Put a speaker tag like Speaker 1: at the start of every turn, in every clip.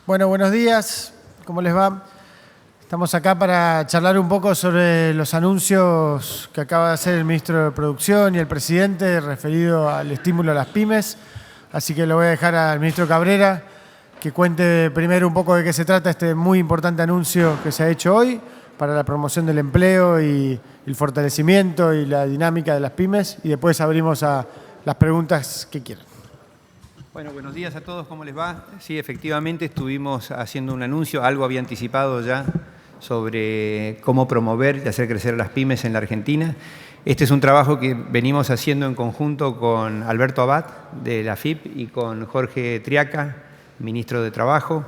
Speaker 1: Bueno, buenos días. ¿Cómo les va? Estamos acá para charlar un poco sobre los anuncios que acaba de hacer el ministro de Producción y el presidente referido al estímulo a las pymes. Así que lo voy a dejar al ministro Cabrera que cuente primero un poco de qué se trata este muy importante anuncio que se ha hecho hoy para la promoción del empleo y el fortalecimiento y la dinámica de las pymes. Y después abrimos a las preguntas que quieran.
Speaker 2: Bueno, buenos días a todos, ¿cómo les va? Sí, efectivamente estuvimos haciendo un anuncio, algo había anticipado ya sobre cómo promover y hacer crecer las pymes en la Argentina. Este es un trabajo que venimos haciendo en conjunto con Alberto Abad de la AFIP y con Jorge Triaca, ministro de Trabajo,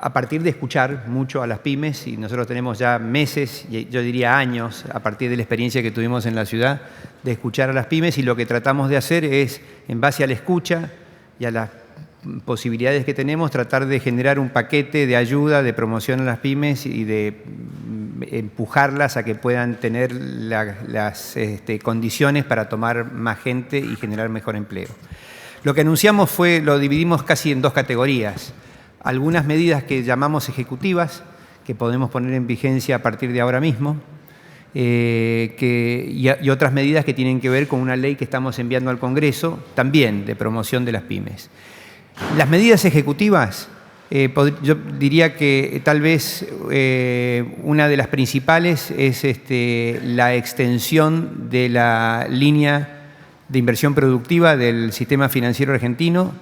Speaker 2: a partir de escuchar mucho a las pymes, y nosotros tenemos ya meses, y yo diría años, a partir de la experiencia que tuvimos en la ciudad, de escuchar a las pymes, y lo que tratamos de hacer es, en base a la escucha y a las posibilidades que tenemos, tratar de generar un paquete de ayuda, de promoción a las pymes y de empujarlas a que puedan tener las condiciones para tomar más gente y generar mejor empleo. Lo que anunciamos lo dividimos casi en dos categorías. Algunas medidas que llamamos ejecutivas, que podemos poner en vigencia a partir de ahora mismo, y otras medidas que tienen que ver con una ley que estamos enviando al Congreso, también de promoción de las pymes. Las medidas ejecutivas, yo diría que tal vez una de las principales es la extensión de la línea de inversión productiva del sistema financiero argentino,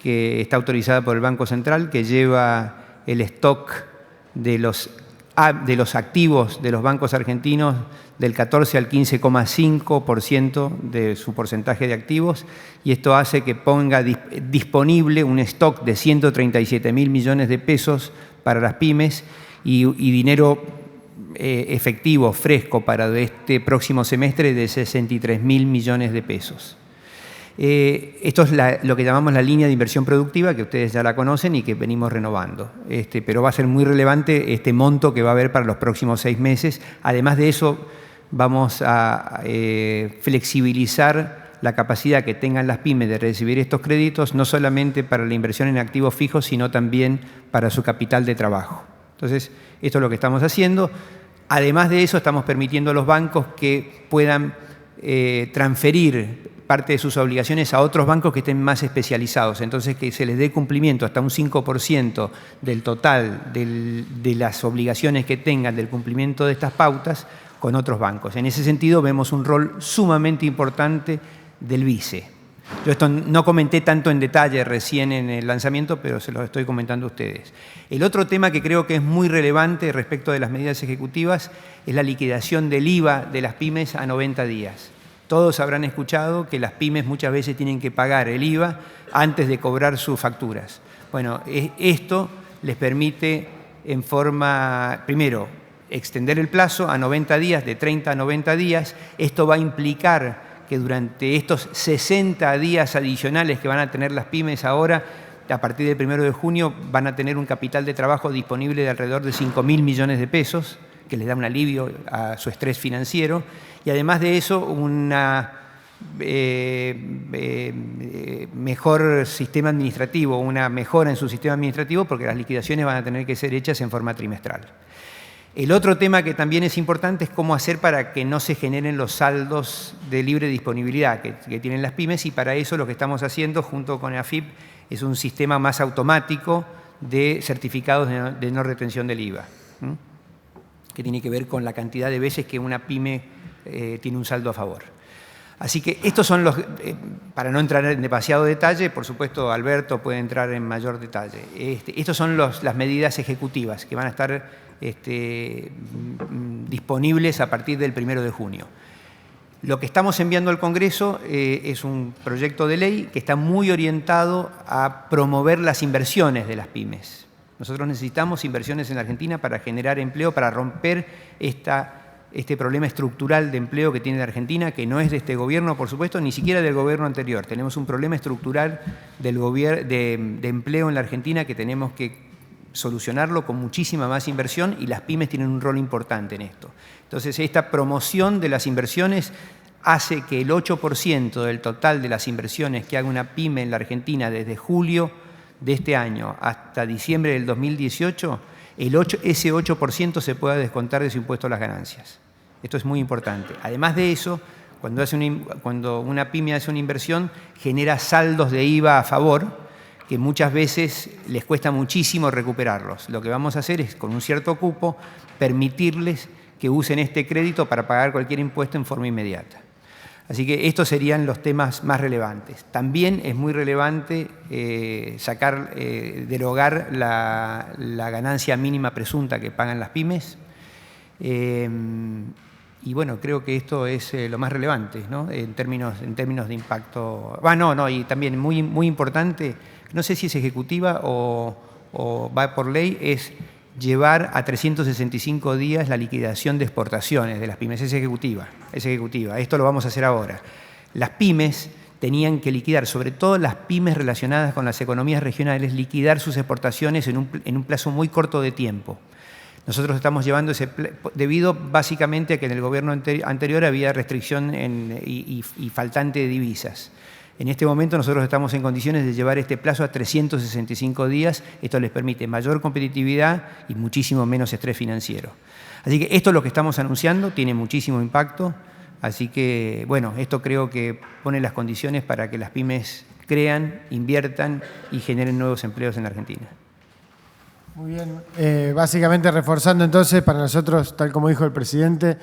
Speaker 2: que está autorizada por el Banco Central, que lleva el stock de los activos de los bancos argentinos del 14 al 15,5% de su porcentaje de activos, y esto hace que ponga disponible un stock de 137.000 millones de pesos para las pymes y dinero efectivo, fresco, para este próximo semestre de 63.000 millones de pesos. Esto es lo que llamamos la línea de inversión productiva, que ustedes ya la conocen y que venimos renovando. Pero va a ser muy relevante este monto que va a haber para los próximos 6 meses. Además de eso, vamos a flexibilizar la capacidad que tengan las pymes de recibir estos créditos, no solamente para la inversión en activos fijos, sino también para su capital de trabajo. Entonces, esto es lo que estamos haciendo. Además de eso, estamos permitiendo a los bancos que puedan transferir parte de sus obligaciones a otros bancos que estén más especializados, entonces que se les dé cumplimiento hasta un 5% del total de las obligaciones que tengan del cumplimiento de estas pautas con otros bancos. En ese sentido vemos un rol sumamente importante del vice. Yo esto no comenté tanto en detalle recién en el lanzamiento, pero se lo estoy comentando a ustedes. El otro tema que creo que es muy relevante respecto de las medidas ejecutivas es la liquidación del IVA de las pymes a 90 días. Todos habrán escuchado que las pymes muchas veces tienen que pagar el IVA antes de cobrar sus facturas. Bueno, esto les permite en forma, primero, extender el plazo a 90 días, de 30 a 90 días. Esto va a implicar que durante estos 60 días adicionales que van a tener las pymes ahora, a partir del 1 de junio, van a tener un capital de trabajo disponible de alrededor de 5.000 millones de pesos, que les da un alivio a su estrés financiero, y además de eso una mejor sistema administrativo, una mejora en su sistema administrativo, porque las liquidaciones van a tener que ser hechas en forma trimestral. El otro tema que también es importante es cómo hacer para que no se generen los saldos de libre disponibilidad que tienen las pymes, y para eso lo que estamos haciendo junto con AFIP es un sistema más automático de certificados de no retención del IVA, que tiene que ver con la cantidad de veces que una pyme tiene un saldo a favor. Así que estos son los, para no entrar en demasiado detalle, por supuesto Alberto puede entrar en mayor detalle. Estos son las medidas ejecutivas que van a estar disponibles a partir del 1 de junio. Lo que estamos enviando al Congreso es un proyecto de ley que está muy orientado a promover las inversiones de las pymes. Nosotros necesitamos inversiones en la Argentina para generar empleo, para romper este problema estructural de empleo que tiene la Argentina, que no es de este gobierno, por supuesto, ni siquiera del gobierno anterior. Tenemos un problema estructural de empleo en la Argentina que tenemos que solucionarlo con muchísima más inversión, y las pymes tienen un rol importante en esto. Entonces, esta promoción de las inversiones hace que el 8% del total de las inversiones que haga una pyme en la Argentina desde julio de este año hasta diciembre del 2018, ese 8% se pueda descontar de su impuesto a las ganancias. Esto es muy importante. Además de eso, cuando una pyme hace una inversión, genera saldos de IVA a favor, que muchas veces les cuesta muchísimo recuperarlos. Lo que vamos a hacer es, con un cierto cupo, permitirles que usen este crédito para pagar cualquier impuesto en forma inmediata. Así que estos serían los temas más relevantes. También es muy relevante derogar la ganancia mínima presunta que pagan las pymes. Y bueno, creo que esto es lo más relevante, ¿no? En términos de impacto. Y también muy importante, no sé si es ejecutiva o va por ley, es llevar a 365 días la liquidación de exportaciones de las pymes. Es ejecutiva. Esto lo vamos a hacer ahora. Las pymes tenían que liquidar, sobre todo las pymes relacionadas con las economías regionales, liquidar sus exportaciones en un plazo muy corto de tiempo. Nosotros estamos llevando debido básicamente a que en el gobierno anterior había restricción y faltante de divisas. En este momento nosotros estamos en condiciones de llevar este plazo a 365 días. Esto les permite mayor competitividad y muchísimo menos estrés financiero. Así que esto es lo que estamos anunciando, tiene muchísimo impacto. Así que, bueno, esto creo que pone las condiciones para que las pymes crean, inviertan y generen nuevos empleos en la Argentina.
Speaker 1: Muy bien. Básicamente reforzando entonces, para nosotros, tal como dijo el presidente,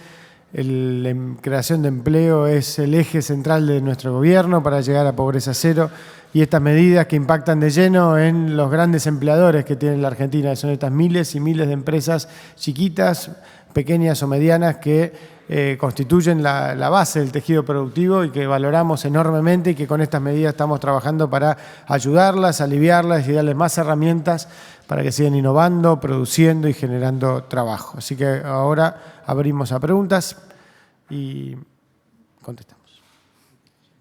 Speaker 1: la creación de empleo es el eje central de nuestro gobierno para llegar a pobreza cero, y estas medidas que impactan de lleno en los grandes empleadores que tiene la Argentina, son estas miles y miles de empresas chiquitas, pequeñas o medianas que constituyen la base del tejido productivo y que valoramos enormemente, y que con estas medidas estamos trabajando para ayudarlas, aliviarlas y darles más herramientas para que sigan innovando, produciendo y generando trabajo. Así que ahora abrimos a preguntas y contestamos.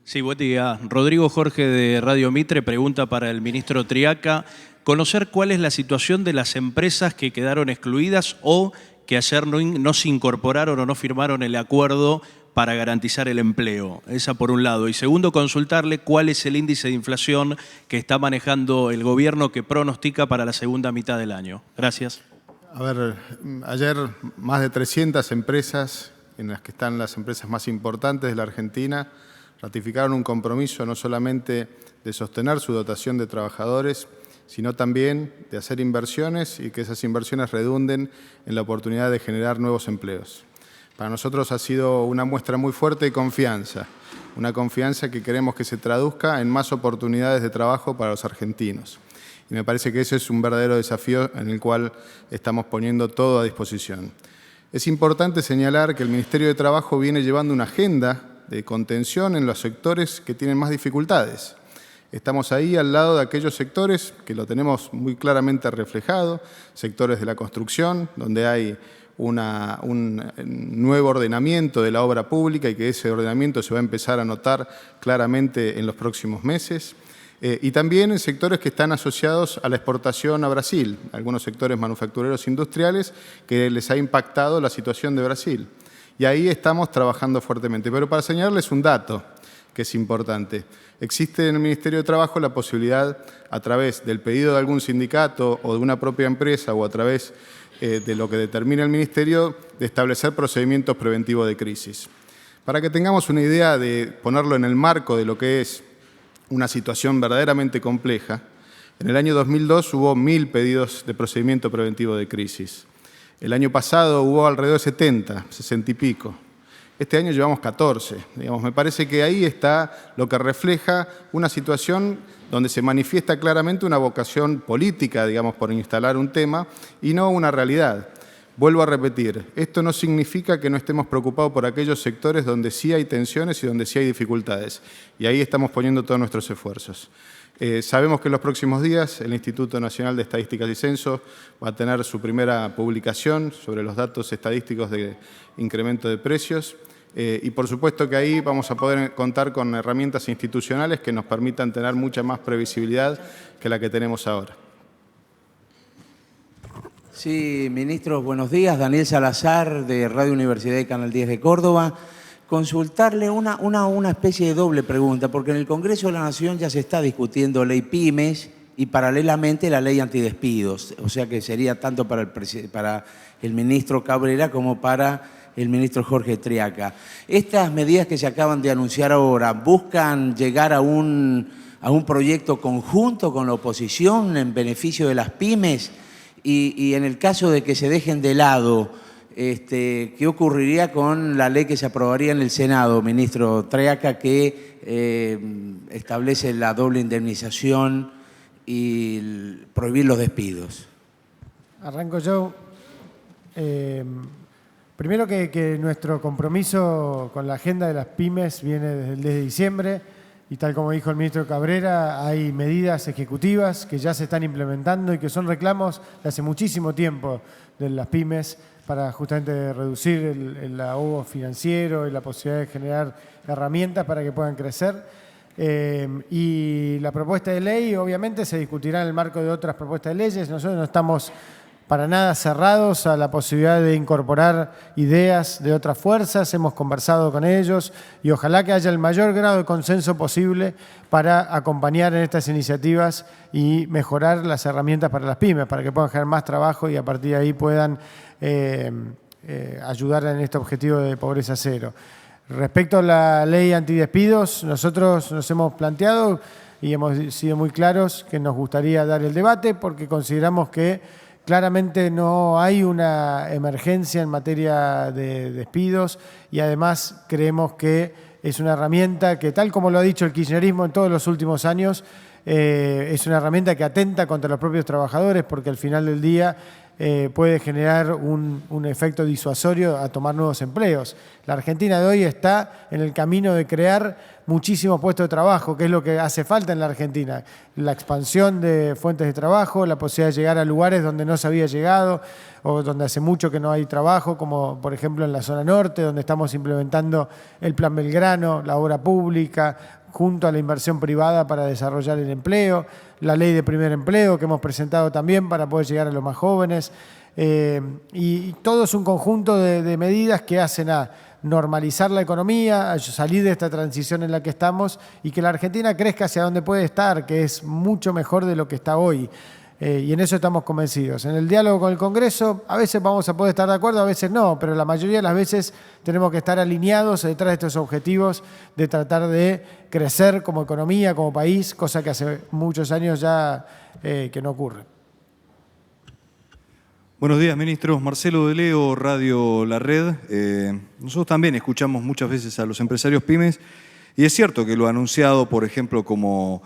Speaker 3: Sí, buen día. Rodrigo Jorge de Radio Mitre pregunta para el ministro Triaca: conocer cuál es la situación de las empresas que quedaron excluidas o que ayer no se incorporaron o no firmaron el acuerdo para garantizar el empleo. Esa por un lado. Y segundo, consultarle cuál es el índice de inflación que está manejando el gobierno, que pronostica para la segunda mitad del año. Gracias.
Speaker 4: A ver, ayer más de 300 empresas, en las que están las empresas más importantes de la Argentina, ratificaron un compromiso no solamente de sostener su dotación de trabajadores, sino también de hacer inversiones y que esas inversiones redunden en la oportunidad de generar nuevos empleos. Para nosotros ha sido una muestra muy fuerte de confianza, una confianza que queremos que se traduzca en más oportunidades de trabajo para los argentinos. Y me parece que ese es un verdadero desafío en el cual estamos poniendo todo a disposición. Es importante señalar que el Ministerio de Trabajo viene llevando una agenda de contención en los sectores que tienen más dificultades. Estamos ahí al lado de aquellos sectores que lo tenemos muy claramente reflejado, sectores de la construcción, donde hay un nuevo ordenamiento de la obra pública y que ese ordenamiento se va a empezar a notar claramente en los próximos meses. Y también en sectores que están asociados a la exportación a Brasil, algunos sectores manufactureros industriales que les ha impactado la situación de Brasil. Y ahí estamos trabajando fuertemente. Pero para señalarles un dato que es importante, existe en el Ministerio de Trabajo la posibilidad, a través del pedido de algún sindicato o de una propia empresa o a través de lo que determina el Ministerio, de establecer procedimientos preventivos de crisis. Para que tengamos una idea de ponerlo en el marco de lo que es una situación verdaderamente compleja, en el año 2002 hubo 1.000 pedidos de procedimiento preventivo de crisis. El año pasado hubo alrededor de 60 y pico. Este año llevamos 14. Me parece que ahí está lo que refleja una situación donde se manifiesta claramente una vocación política, por instalar un tema, y no una realidad. Vuelvo a repetir, esto no significa que no estemos preocupados por aquellos sectores donde sí hay tensiones y donde sí hay dificultades. Y ahí estamos poniendo todos nuestros esfuerzos. Sabemos que en los próximos días el Instituto Nacional de Estadísticas y Censo va a tener su primera publicación sobre los datos estadísticos de incremento de precios. Y por supuesto que ahí vamos a poder contar con herramientas institucionales que nos permitan tener mucha más previsibilidad que la que tenemos ahora.
Speaker 5: Sí, ministro, buenos días. Daniel Salazar, de Radio Universidad y Canal 10 de Córdoba. Consultarle una especie de doble pregunta, porque en el Congreso de la Nación ya se está discutiendo ley pymes y paralelamente la ley antidespidos. O sea que sería tanto para el ministro Cabrera como para el ministro Jorge Triaca. Estas medidas que se acaban de anunciar ahora buscan llegar a un proyecto conjunto con la oposición en beneficio de las pymes y en el caso de que se dejen de lado, ¿qué ocurriría con la ley que se aprobaría en el Senado, ministro Triaca, que establece la doble indemnización y prohibir los despidos?
Speaker 1: Arranco yo. Primero que nuestro compromiso con la agenda de las pymes viene desde diciembre y tal como dijo el ministro Cabrera, hay medidas ejecutivas que ya se están implementando y que son reclamos de hace muchísimo tiempo de las pymes para justamente reducir el ahogo financiero y la posibilidad de generar herramientas para que puedan crecer. Y la propuesta de ley obviamente se discutirá en el marco de otras propuestas de leyes. Nosotros no estamos para nada cerrados a la posibilidad de incorporar ideas de otras fuerzas. Hemos conversado con ellos y ojalá que haya el mayor grado de consenso posible para acompañar en estas iniciativas y mejorar las herramientas para las pymes, para que puedan generar más trabajo y a partir de ahí puedan ayudar en este objetivo de pobreza cero. Respecto a la ley antidespidos, nosotros nos hemos planteado y hemos sido muy claros que nos gustaría dar el debate porque consideramos que claramente no hay una emergencia en materia de despidos y además creemos que es una herramienta que, tal como lo ha dicho el kirchnerismo en todos los últimos años, es una herramienta que atenta contra los propios trabajadores porque al final del día puede generar un efecto disuasorio a tomar nuevos empleos. La Argentina de hoy está en el camino de crear muchísimos puestos de trabajo, que es lo que hace falta en la Argentina. La expansión de fuentes de trabajo, la posibilidad de llegar a lugares donde no se había llegado o donde hace mucho que no hay trabajo, como por ejemplo en la zona norte, donde estamos implementando el Plan Belgrano, la obra pública, junto a la inversión privada para desarrollar el empleo, la ley de primer empleo que hemos presentado también para poder llegar a los más jóvenes. Y todo es un conjunto de medidas que hacen a normalizar la economía, a salir de esta transición en la que estamos y que la Argentina crezca hacia donde puede estar, que es mucho mejor de lo que está hoy. Y en eso estamos convencidos. En el diálogo con el Congreso, a veces vamos a poder estar de acuerdo, a veces no, pero la mayoría de las veces tenemos que estar alineados detrás de estos objetivos de tratar de crecer como economía, como país, cosa que hace muchos años ya que no ocurre.
Speaker 6: Buenos días, ministros. Marcelo de Leo, Radio La Red. Nosotros también escuchamos muchas veces a los empresarios pymes y es cierto que lo ha anunciado, por ejemplo, como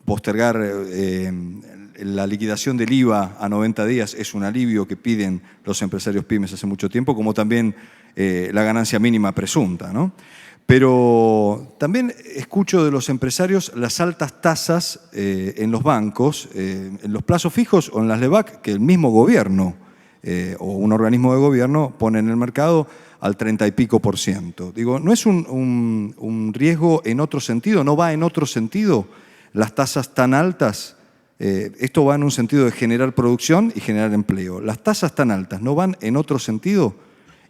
Speaker 6: postergar la liquidación del IVA a 90 días es un alivio que piden los empresarios pymes hace mucho tiempo, como también la ganancia mínima presunta, ¿no? Pero también escucho de los empresarios las altas tasas en los bancos, en los plazos fijos o en las LEBAC, que el mismo gobierno o un organismo de gobierno pone en el mercado al 30 y pico %. Digo, ¿no es un riesgo en otro sentido? ¿No va en otro sentido las tasas tan altas? Esto va en un sentido de generar producción y generar empleo. Las tasas tan altas no van en otro sentido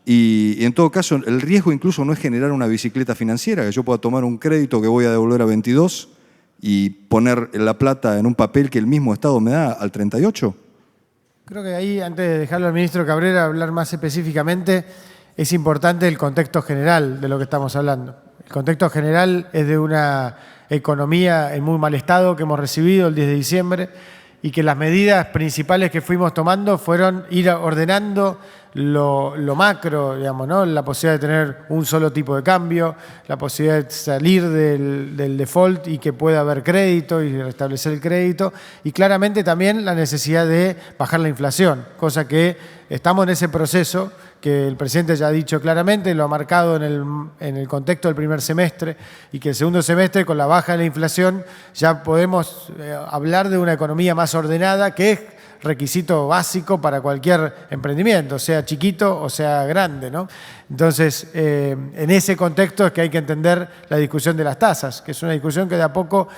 Speaker 6: y en todo caso el riesgo incluso no es generar una bicicleta financiera, que yo pueda tomar un crédito que voy a devolver a 22 y poner la plata en un papel que el mismo Estado me da al 38.
Speaker 1: Creo que ahí, antes de dejarlo al ministro Cabrera hablar más específicamente, es importante el contexto general de lo que estamos hablando. El contexto general es de una economía en muy mal estado que hemos recibido el 10 de diciembre y que las medidas principales que fuimos tomando fueron ir ordenando lo macro, digamos, ¿no? La posibilidad de tener un solo tipo de cambio, la posibilidad de salir del default y que pueda haber crédito y restablecer el crédito y claramente también la necesidad de bajar la inflación, cosa que estamos en ese proceso que el presidente ya ha dicho claramente, lo ha marcado en el contexto del primer semestre y que el segundo semestre con la baja de la inflación ya podemos hablar de una economía más ordenada que es requisito básico para cualquier emprendimiento, sea chiquito o sea grande, ¿no? Entonces, en ese contexto es que hay que entender la discusión de las tasas, que es una discusión que de a poco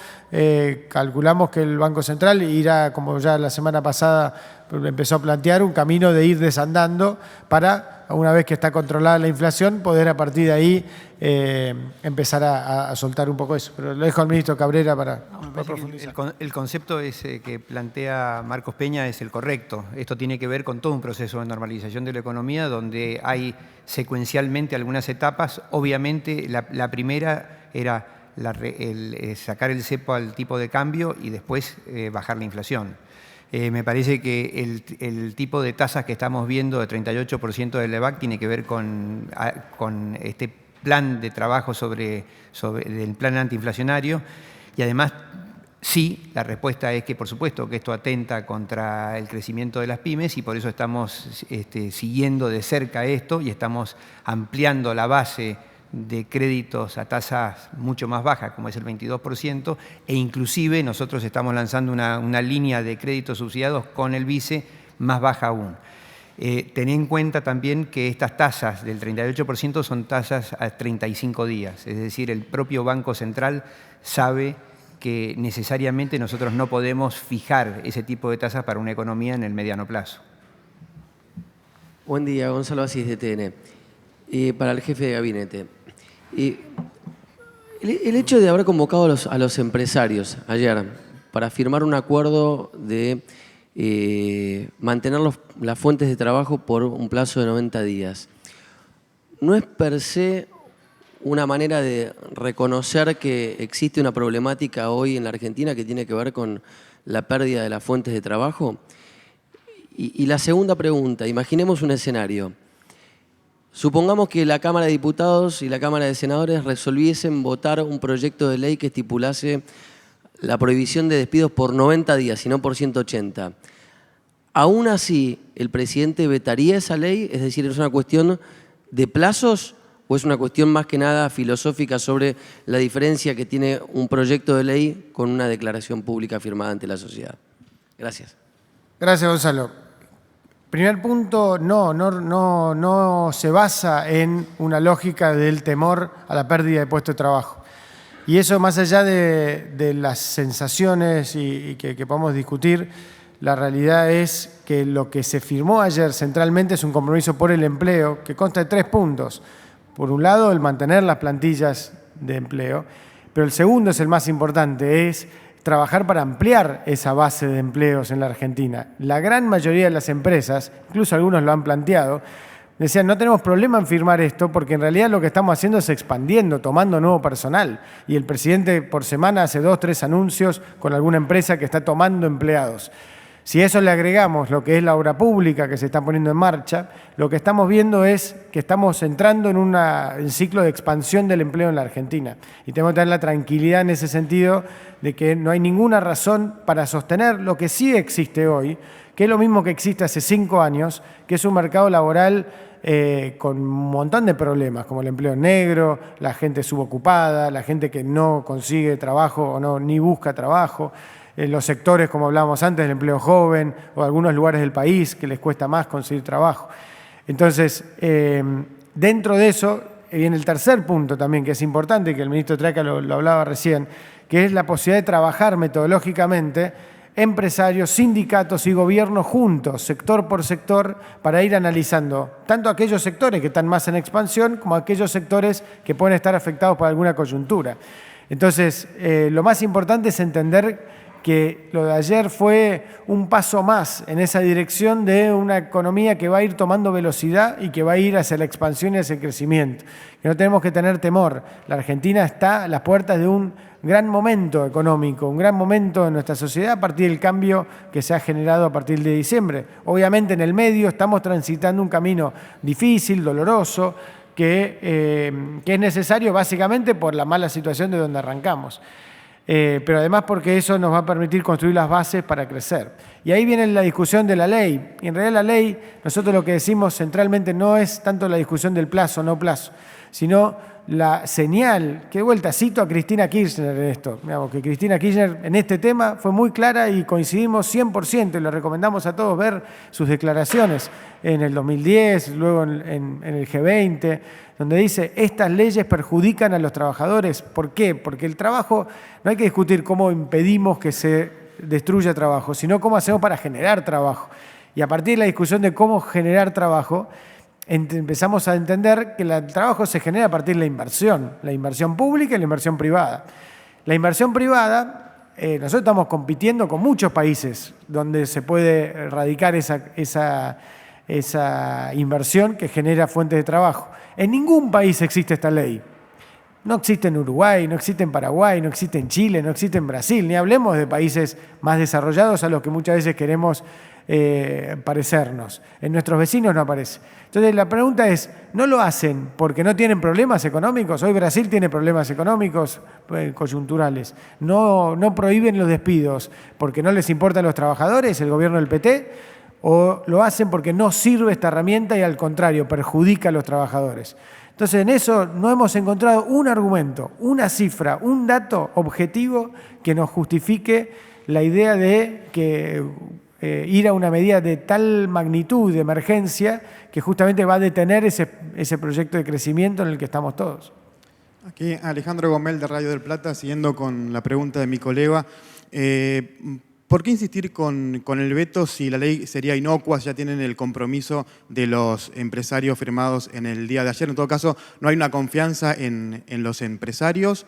Speaker 1: calculamos que el Banco Central irá, como ya la semana pasada empezó a plantear un camino de ir desandando para, una vez que está controlada la inflación, poder a partir de ahí empezar a soltar un poco eso. Pero lo dejo al ministro Cabrera para profundizar.
Speaker 2: El concepto que plantea Marcos Peña es el correcto. Esto tiene que ver con todo un proceso de normalización de la economía donde hay secuencialmente algunas etapas. Obviamente la primera era sacar el cepo al tipo de cambio y después bajar la inflación. Me parece que el tipo de tasas que estamos viendo de 38% del EVAC tiene que ver con este plan de trabajo del plan antiinflacionario y además sí, la respuesta es que por supuesto que esto atenta contra el crecimiento de las pymes y por eso estamos siguiendo de cerca esto y estamos ampliando la base de créditos a tasas mucho más bajas, como es el 22%, e inclusive nosotros estamos lanzando una línea de créditos subsidiados con el BICE más baja aún. Ten en cuenta también que estas tasas del 38% son tasas a 35 días, es decir, el propio Banco Central sabe que necesariamente nosotros no podemos fijar ese tipo de tasas para una economía en el mediano plazo.
Speaker 7: Buen día, Gonzalo Asís de TN. Para el jefe de gabinete. El hecho de haber convocado a los empresarios ayer para firmar un acuerdo de mantener las fuentes de trabajo por un plazo de 90 días, ¿no es per se una manera de reconocer que existe una problemática hoy en la Argentina que tiene que ver con la pérdida de las fuentes de trabajo? Y la segunda pregunta, imaginemos un escenario. Supongamos que la Cámara de Diputados y la Cámara de Senadores resolviesen votar un proyecto de ley que estipulase la prohibición de despidos por 90 días y no por 180. ¿Aún así el presidente vetaría esa ley? Es decir, ¿es una cuestión de plazos o es una cuestión más que nada filosófica sobre la diferencia que tiene un proyecto de ley con una declaración pública firmada ante la sociedad? Gracias.
Speaker 1: Gracias, Gonzalo. Primer punto, no se basa en una lógica del temor a la pérdida de puestos de trabajo. Y eso, más allá de las sensaciones y que podamos discutir, la realidad es que lo que se firmó ayer centralmente es un compromiso por el empleo que consta de 3 puntos. Por un lado, el mantener las plantillas de empleo, pero el segundo es el más importante, es trabajar para ampliar esa base de empleos en la Argentina. La gran mayoría de las empresas, incluso algunos lo han planteado, decían, no tenemos problema en firmar esto porque en realidad lo que estamos haciendo es expandiendo, tomando nuevo personal. Y el presidente por semana hace 2 o 3 anuncios con alguna empresa que está tomando empleados. Si a eso le agregamos lo que es la obra pública que se está poniendo en marcha, lo que estamos viendo es que estamos entrando en un ciclo de expansión del empleo en la Argentina. Y tenemos que tener la tranquilidad en ese sentido de que no hay ninguna razón para sostener lo que sí existe hoy, que es lo mismo que existe hace 5 años, que es un mercado laboral con un montón de problemas, como el empleo negro, la gente subocupada, la gente que no consigue trabajo o ni busca trabajo, los sectores, como hablábamos antes, del empleo joven o algunos lugares del país que les cuesta más conseguir trabajo. Entonces, dentro de eso viene el tercer punto también, que es importante, que el ministro Triaca lo hablaba recién, que es la posibilidad de trabajar metodológicamente empresarios, sindicatos y gobiernos juntos, sector por sector, para ir analizando tanto aquellos sectores que están más en expansión como aquellos sectores que pueden estar afectados por alguna coyuntura. Entonces, lo más importante es entender que lo de ayer fue un paso más en esa dirección de una economía que va a ir tomando velocidad y que va a ir hacia la expansión y hacia el crecimiento. Que no tenemos que tener temor. La Argentina está a las puertas de un gran momento económico, un gran momento en nuestra sociedad a partir del cambio que se ha generado a partir de diciembre. Obviamente en el medio estamos transitando un camino difícil, doloroso, que es necesario básicamente por la mala situación de donde arrancamos. Pero además porque eso nos va a permitir construir las bases para crecer. Y ahí viene la discusión de la ley. Y en realidad la ley, nosotros lo que decimos centralmente no es tanto la discusión del plazo o no plazo, sino la señal, que de vuelta cito a Cristina Kirchner en esto, digamos, que Cristina Kirchner en este tema fue muy clara y coincidimos 100%, y le recomendamos a todos ver sus declaraciones en el 2010, luego en el G20, donde dice, estas leyes perjudican a los trabajadores. ¿Por qué? Porque el trabajo, no hay que discutir cómo impedimos que se destruya trabajo, sino cómo hacemos para generar trabajo. Y a partir de la discusión de cómo generar trabajo, empezamos a entender que el trabajo se genera a partir de la inversión pública y la inversión privada. La inversión privada, nosotros estamos compitiendo con muchos países donde se puede erradicar esa inversión que genera fuentes de trabajo. En ningún país existe esta ley. No existe en Uruguay, no existe en Paraguay, no existe en Chile, no existe en Brasil, ni hablemos de países más desarrollados a los que muchas veces queremos parecernos. En nuestros vecinos no aparece. Entonces la pregunta es, ¿no lo hacen porque no tienen problemas económicos? Hoy Brasil tiene problemas económicos coyunturales. No prohíben los despidos porque no les importan los trabajadores, el gobierno del PT, o lo hacen porque no sirve esta herramienta y al contrario, perjudica a los trabajadores. Entonces en eso no hemos encontrado un argumento, una cifra, un dato objetivo que nos justifique la idea de que ir a una medida de tal magnitud de emergencia que justamente va a detener ese proyecto de crecimiento en el que estamos todos.
Speaker 8: Aquí Alejandro Gomel de Radio del Plata, siguiendo con la pregunta de mi colega. ¿Por qué insistir con el veto si la ley sería inocua, ya tienen el compromiso de los empresarios firmados en el día de ayer? En todo caso, ¿no hay una confianza en los empresarios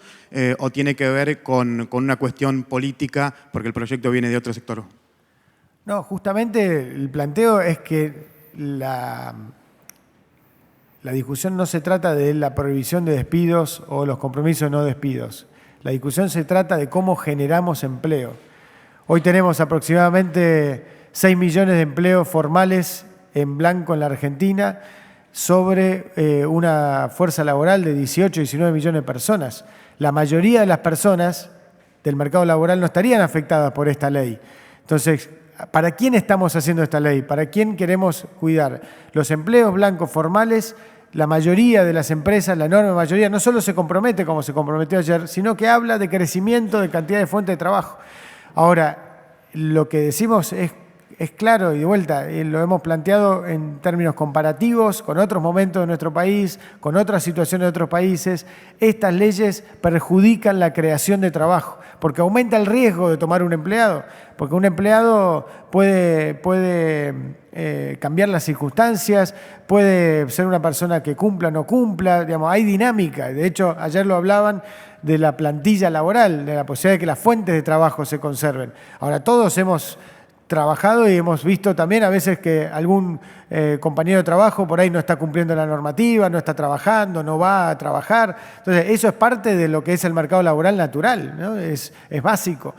Speaker 8: o tiene que ver con una cuestión política porque el proyecto viene de otro sector?
Speaker 1: No, justamente el planteo es que la discusión no se trata de la prohibición de despidos o los compromisos de no despidos. La discusión se trata de cómo generamos empleo. Hoy tenemos aproximadamente 6 millones de empleos formales en blanco en la Argentina sobre una fuerza laboral de 18, 19 millones de personas. La mayoría de las personas del mercado laboral no estarían afectadas por esta ley. Entonces, ¿para quién estamos haciendo esta ley? ¿Para quién queremos cuidar? Los empleos blancos formales, la mayoría de las empresas, la enorme mayoría, no solo se compromete como se comprometió ayer, sino que habla de crecimiento de cantidad de fuentes de trabajo. Ahora, lo que decimos es claro y de vuelta, lo hemos planteado en términos comparativos con otros momentos de nuestro país, con otras situaciones de otros países. Estas leyes perjudican la creación de trabajo, porque aumenta el riesgo de tomar un empleado, porque un empleado puede cambiar las circunstancias, puede ser una persona que cumpla o no cumpla, digamos, hay dinámica. De hecho, ayer lo hablaban de la plantilla laboral, de la posibilidad de que las fuentes de trabajo se conserven. Ahora, todos hemos trabajado y hemos visto también a veces que algún compañero de trabajo por ahí no está cumpliendo la normativa, no está trabajando, no va a trabajar. Entonces, eso es parte de lo que es el mercado laboral natural, ¿no? Es básico.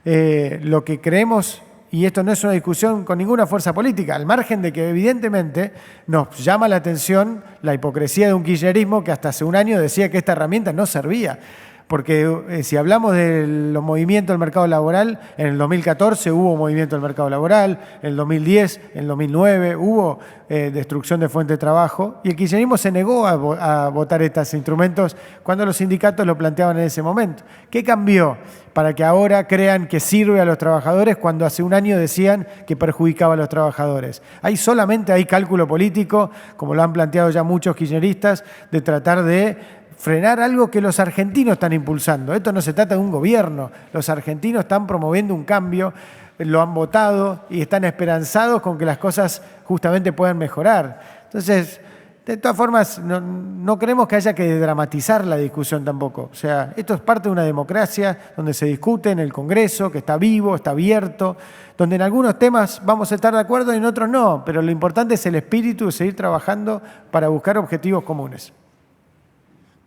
Speaker 1: Lo que creemos, y esto no es una discusión con ninguna fuerza política, al margen de que evidentemente nos llama la atención la hipocresía de un kirchnerismo que hasta hace un año decía que esta herramienta no servía. Porque si hablamos de los movimientos del mercado laboral, en el 2014 hubo movimiento del mercado laboral, en el 2010, en el 2009 hubo destrucción de fuentes de trabajo y el kirchnerismo se negó a votar estos instrumentos cuando los sindicatos lo planteaban en ese momento. ¿Qué cambió para que ahora crean que sirve a los trabajadores cuando hace un año decían que perjudicaba a los trabajadores? Solamente hay cálculo político, como lo han planteado ya muchos kirchneristas, de tratar de frenar algo que los argentinos están impulsando. Esto no se trata de un gobierno. Los argentinos están promoviendo un cambio, lo han votado y están esperanzados con que las cosas justamente puedan mejorar. Entonces, de todas formas, no creemos que haya que dramatizar la discusión tampoco. O sea, esto es parte de una democracia donde se discute en el Congreso, que está vivo, está abierto, donde en algunos temas vamos a estar de acuerdo y en otros no, pero lo importante es el espíritu de seguir trabajando para buscar objetivos comunes.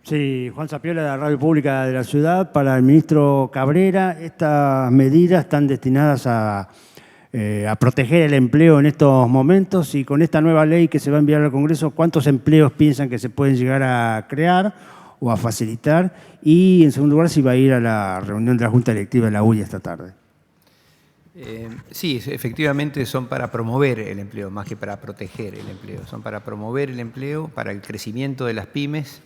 Speaker 9: Sí, Juan Zapiola de la Radio Pública de la Ciudad. Para el ministro Cabrera, estas medidas están destinadas a proteger el empleo en estos momentos y con esta nueva ley que se va a enviar al Congreso, ¿cuántos empleos piensan que se pueden llegar a crear o a facilitar? Y en segundo lugar, si va a ir a la reunión de la Junta Directiva de la UIA esta tarde.
Speaker 2: Sí, efectivamente son para promover el empleo, más que para proteger el empleo. Son para promover el empleo, para el crecimiento de las pymes.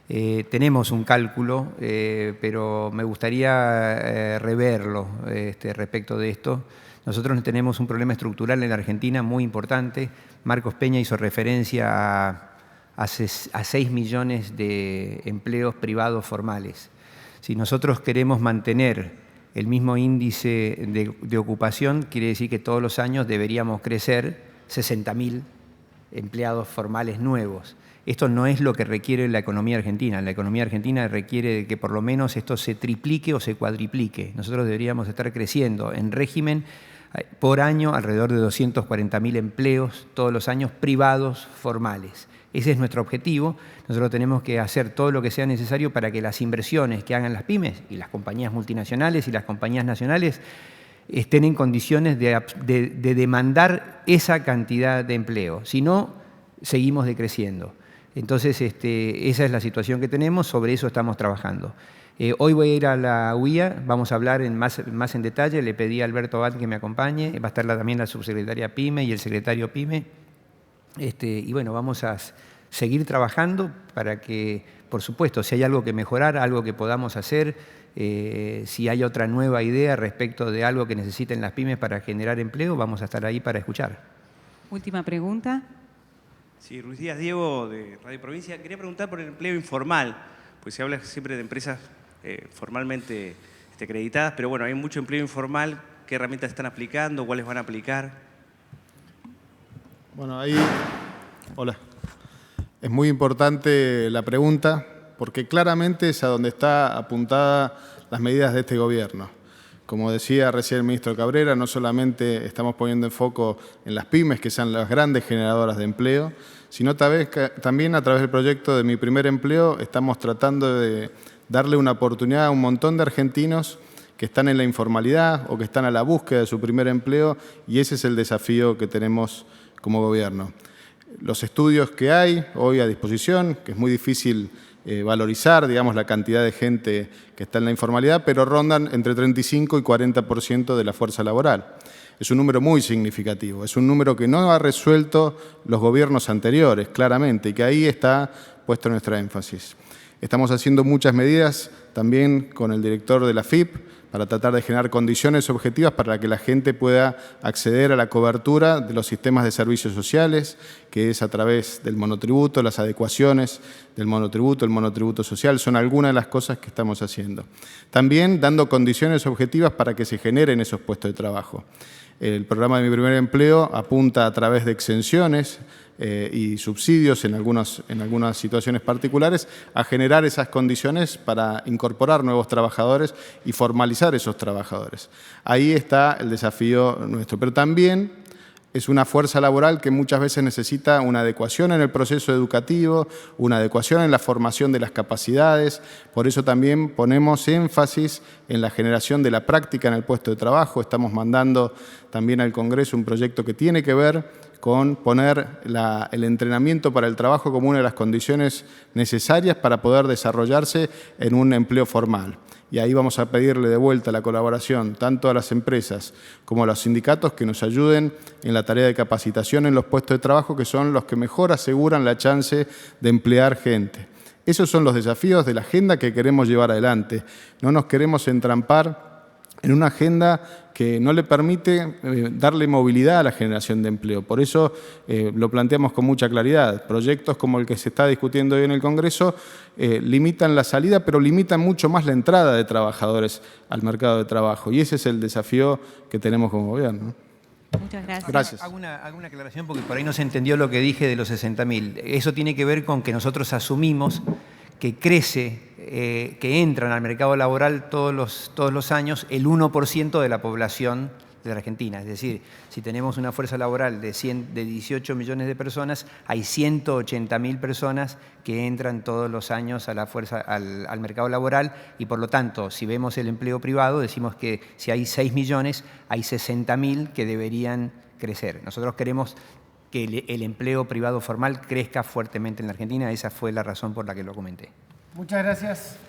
Speaker 2: Tenemos un cálculo, pero me gustaría reverlo respecto de esto. Nosotros tenemos un problema estructural en la Argentina muy importante. Marcos Peña hizo referencia a 6 millones de empleos privados formales. Si nosotros queremos mantener el mismo índice de ocupación, quiere decir que todos los años deberíamos crecer 60.000 empleados formales nuevos. Esto no es lo que requiere la economía argentina. La economía argentina requiere que por lo menos esto se triplique o se cuadriplique. Nosotros deberíamos estar creciendo en régimen por año alrededor de 240.000 empleos todos los años privados formales. Ese es nuestro objetivo. Nosotros tenemos que hacer todo lo que sea necesario para que las inversiones que hagan las pymes y las compañías multinacionales y las compañías nacionales estén en condiciones de demandar esa cantidad de empleo. Si no, seguimos decreciendo. Entonces, esa es la situación que tenemos, sobre eso estamos trabajando. Hoy voy a ir a la UIA, vamos a hablar más en detalle, le pedí a Alberto Abad que me acompañe, va a estar también la subsecretaria PYME y el secretario PYME. Y bueno, vamos a seguir trabajando para que, por supuesto, si hay algo que mejorar, algo que podamos hacer, si hay otra nueva idea respecto de algo que necesiten las pymes para generar empleo, vamos a estar ahí para escuchar.
Speaker 10: Última pregunta.
Speaker 11: Sí, Ruiz Díaz Diego, de Radio Provincia. Quería preguntar por el empleo informal, pues se habla siempre de empresas formalmente acreditadas, pero bueno, hay mucho empleo informal. ¿Qué herramientas están aplicando? ¿Cuáles van a aplicar?
Speaker 4: Bueno, ahí, hola. Es muy importante la pregunta porque claramente es a donde está apuntada las medidas de este gobierno. Como decía recién el ministro Cabrera, no solamente estamos poniendo en foco en las pymes, que sean las grandes generadoras de empleo, sino también a través del proyecto de Mi Primer Empleo estamos tratando de darle una oportunidad a un montón de argentinos que están en la informalidad o que están a la búsqueda de su primer empleo, y ese es el desafío que tenemos como gobierno. Los estudios que hay hoy a disposición, que es muy difícil valorizar, digamos, la cantidad de gente que está en la informalidad, pero rondan entre 35 y 40% de la fuerza laboral. Es un número muy significativo, es un número que no ha resuelto los gobiernos anteriores, claramente, y que ahí está puesto nuestra énfasis. Estamos haciendo muchas medidas también con el director de la FIP para tratar de generar condiciones objetivas para que la gente pueda acceder a la cobertura de los sistemas de servicios sociales, que es a través del monotributo, las adecuaciones del monotributo, el monotributo social, son algunas de las cosas que estamos haciendo. También dando condiciones objetivas para que se generen esos puestos de trabajo. El programa de Mi Primer Empleo apunta a través de exenciones y subsidios en algunas situaciones particulares a generar esas condiciones para incorporar nuevos trabajadores y formalizar esos trabajadores. Ahí está el desafío nuestro, pero también es una fuerza laboral que muchas veces necesita una adecuación en el proceso educativo, una adecuación en la formación de las capacidades. Por eso también ponemos énfasis en la generación de la práctica en el puesto de trabajo. Estamos mandando también al Congreso un proyecto que tiene que ver con poner el entrenamiento para el trabajo como una de las condiciones necesarias para poder desarrollarse en un empleo formal. Y ahí vamos a pedirle de vuelta la colaboración tanto a las empresas como a los sindicatos que nos ayuden en la tarea de capacitación en los puestos de trabajo, que son los que mejor aseguran la chance de emplear gente. Esos son los desafíos de la agenda que queremos llevar adelante. No nos queremos entrampar en una agenda que no le permite darle movilidad a la generación de empleo. Por eso lo planteamos con mucha claridad. Proyectos como el que se está discutiendo hoy en el Congreso limitan la salida, pero limitan mucho más la entrada de trabajadores al mercado de trabajo. Y ese es el desafío que tenemos como gobierno.
Speaker 10: Muchas gracias.
Speaker 2: Gracias. Hago una aclaración porque por ahí no se entendió lo que dije de los 60.000. Eso tiene que ver con que nosotros asumimos que crece, que entran al mercado laboral todos los años el 1% de la población de la Argentina. Es decir, si tenemos una fuerza laboral de 18 millones de personas, hay 180.000 personas que entran todos los años a la fuerza, al mercado laboral, y por lo tanto, si vemos el empleo privado, decimos que si hay 6 millones, hay 60.000 que deberían crecer. Nosotros queremos que el empleo privado formal crezca fuertemente en la Argentina. Esa fue la razón por la que lo comenté.
Speaker 1: Muchas gracias.